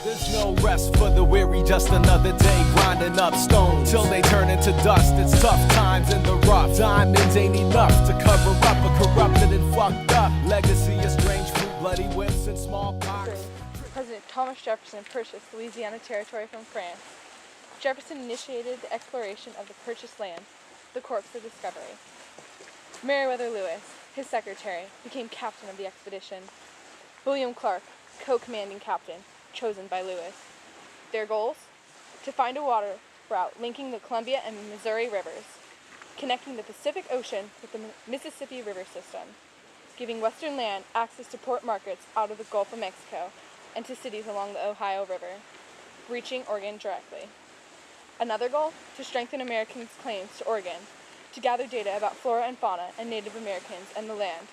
There's no rest for the weary, just another day grinding up stone till they turn into dust. It's tough times in the rough. Diamonds ain't enough to cover up a corrupted and fucked up legacy of strange fruit, bloody whips, and smallpox. President Thomas Jefferson purchased Louisiana Territory from France. Jefferson initiated the exploration of the purchased land, the corpse of discovery. Meriwether Lewis, his secretary, became captain of the expedition. William Clark, co-commanding captain, chosen by Lewis. Their goals? To find a water route linking the Columbia and Missouri rivers, connecting the Pacific Ocean with the Mississippi River system, giving Western land access to port markets out of the Gulf of Mexico and to cities along the Ohio River, reaching Oregon directly. Another goal? To strengthen Americans' claims to Oregon, to gather data about flora and fauna and Native Americans and the land.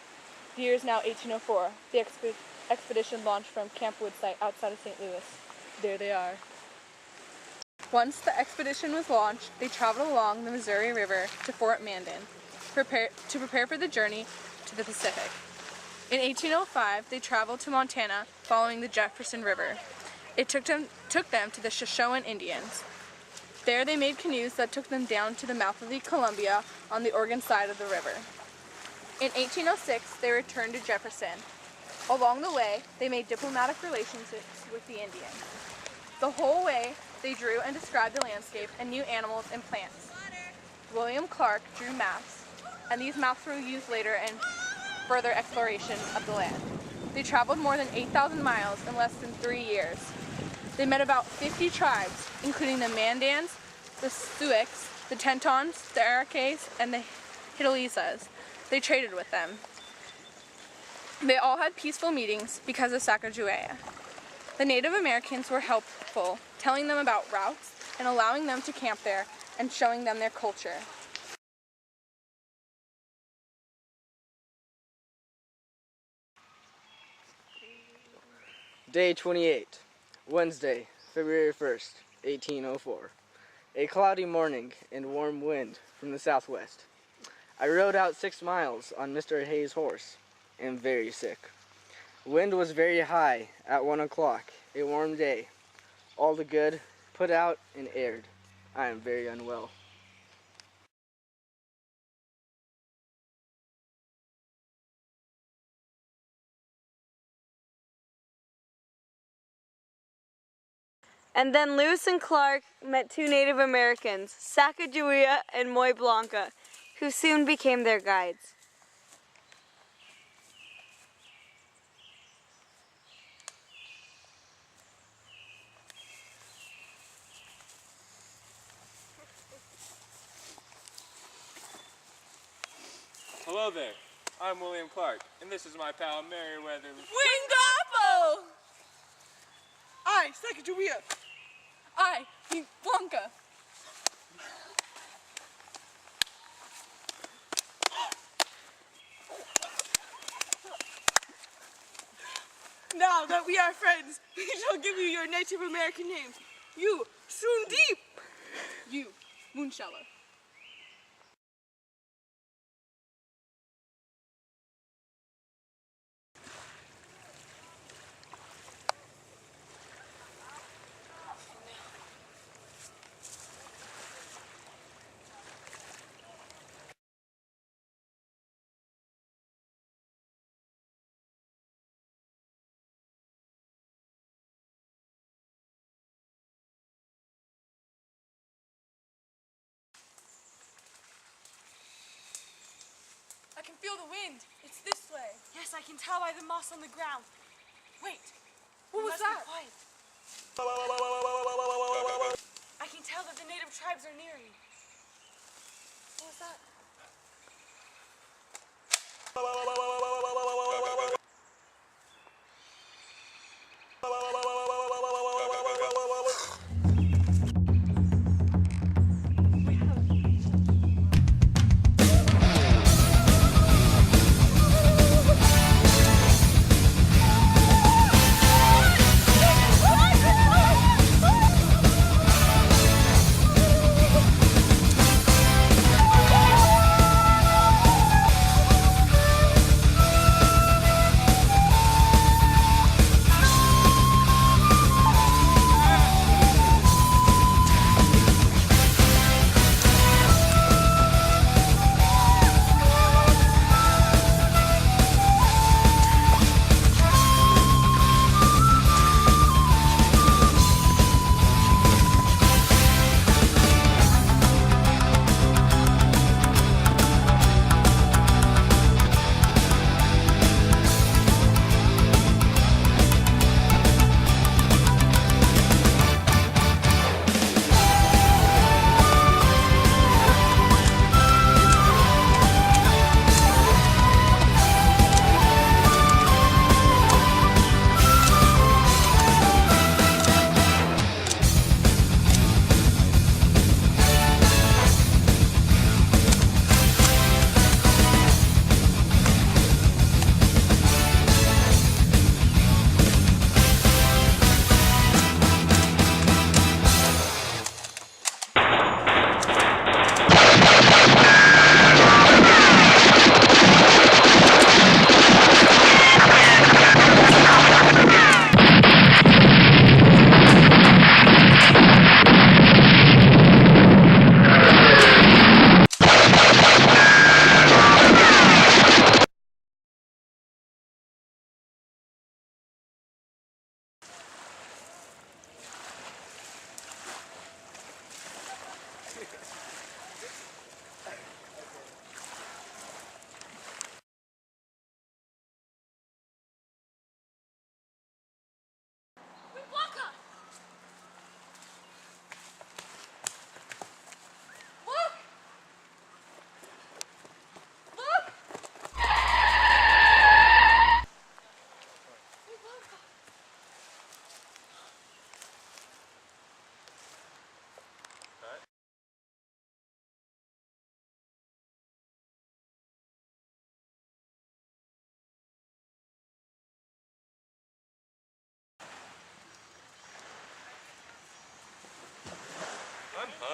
The year is now 1804. The expedition launched from Camp Woodsite outside of St. Louis. There they are. Once the expedition was launched, they traveled along the Missouri River to Fort Mandan to prepare for the journey to the Pacific. In 1805, they traveled to Montana following the Jefferson River. It took them to the Shoshone Indians. There they made canoes that took them down to the mouth of the Columbia on the Oregon side of the river. In 1806, they returned to Jefferson. Along the way, they made diplomatic relationships with the Indians. The whole way, they drew and described the landscape and new animals and plants. William Clark drew maps, and these maps were used later in further exploration of the land. They traveled more than 8,000 miles in less than 3 years. They met about 50 tribes, including the Mandans, the Sioux, the Tetons, the Iroquois, and the Hittitesas. They traded with them. They all had peaceful meetings because of Sacagawea. The Native Americans were helpful, telling them about routes and allowing them to camp there and showing them their culture. Day 28, Wednesday, February 1st, 1804. A cloudy morning and warm wind from the southwest. I rode out 6 miles on Mr. Hayes' horse. Am very sick. Wind was very high at 1 o'clock. A warm day. All the good put out and aired. I am very unwell. And then Lewis and Clark met 2 Native Americans, Sacagawea and Moy Blanca, who soon became their guides. Hello there, I'm William Clark, and this is my pal Meriwether. Wingapo! I, Sacagawea. I, Blanca. Now that we are friends, we shall give you your Native American names. You, Sundeep. You, Moonshallow. I can feel the wind. It's this way. Yes, I can tell by the moss on the ground. Wait. What was that? Be quiet. I can tell that the native tribes are nearing. What was that?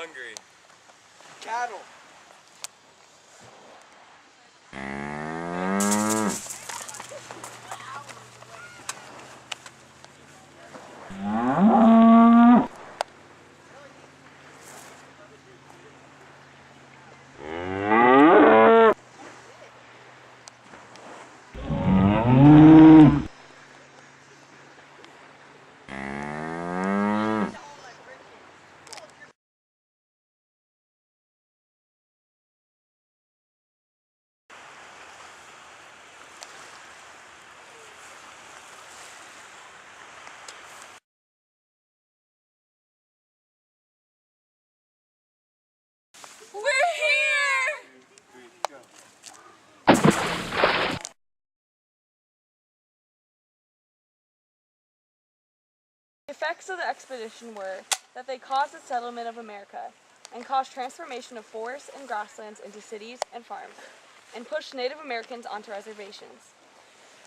hungry. Cattle. We're here! The effects of the expedition were that they caused the settlement of America and caused transformation of forests and grasslands into cities and farms and pushed Native Americans onto reservations.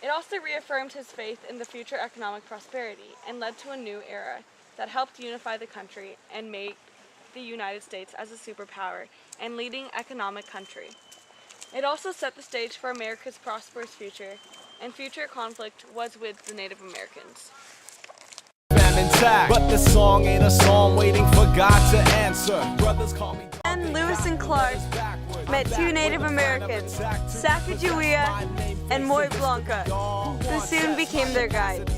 It also reaffirmed his faith in the future economic prosperity and led to a new era that helped unify the country and make the United States as a superpower and leading economic country. It also set the stage for America's prosperous future, and future conflict was with the Native Americans. Intact, but the song ain't a song waiting for God to answer. Brothers call me. Then Lewis and Clark met two Native Americans, Sacagawea and Moy Blanca, who soon became their guides.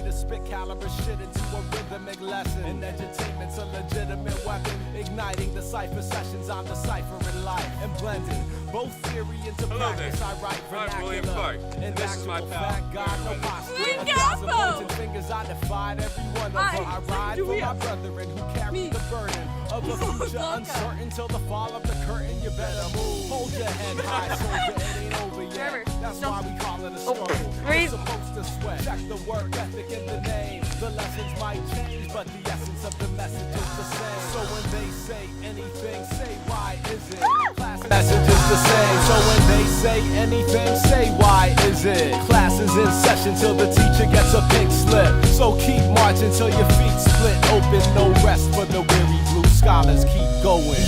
And entertainment's a legitimate weapon, igniting the cipher sessions. I'm deciphering life and blending both theory into Hello practice. there. I write I'm William vernacular. Clark, In and this is my actual pal, fact, God, no Mary posture. We A got thousand both. pointing fingers, I defied every one of them. I ride for my brethren who carry the burden of a future uncertain till the fall of the curtain. You better move. Hold your head high, so it ain't over yet. That's why we call it a struggle. Breathe. You're supposed to sweat. Check the work ethic in the name. The lessons might change, but the essence of the message is the same. So when they say anything, say why is it? Class message is the same. So when they say anything, say why is it? Class is in session till the teacher gets a big slip. So keep marching till your feet split open. No rest for the weary blue scholars. Keep going.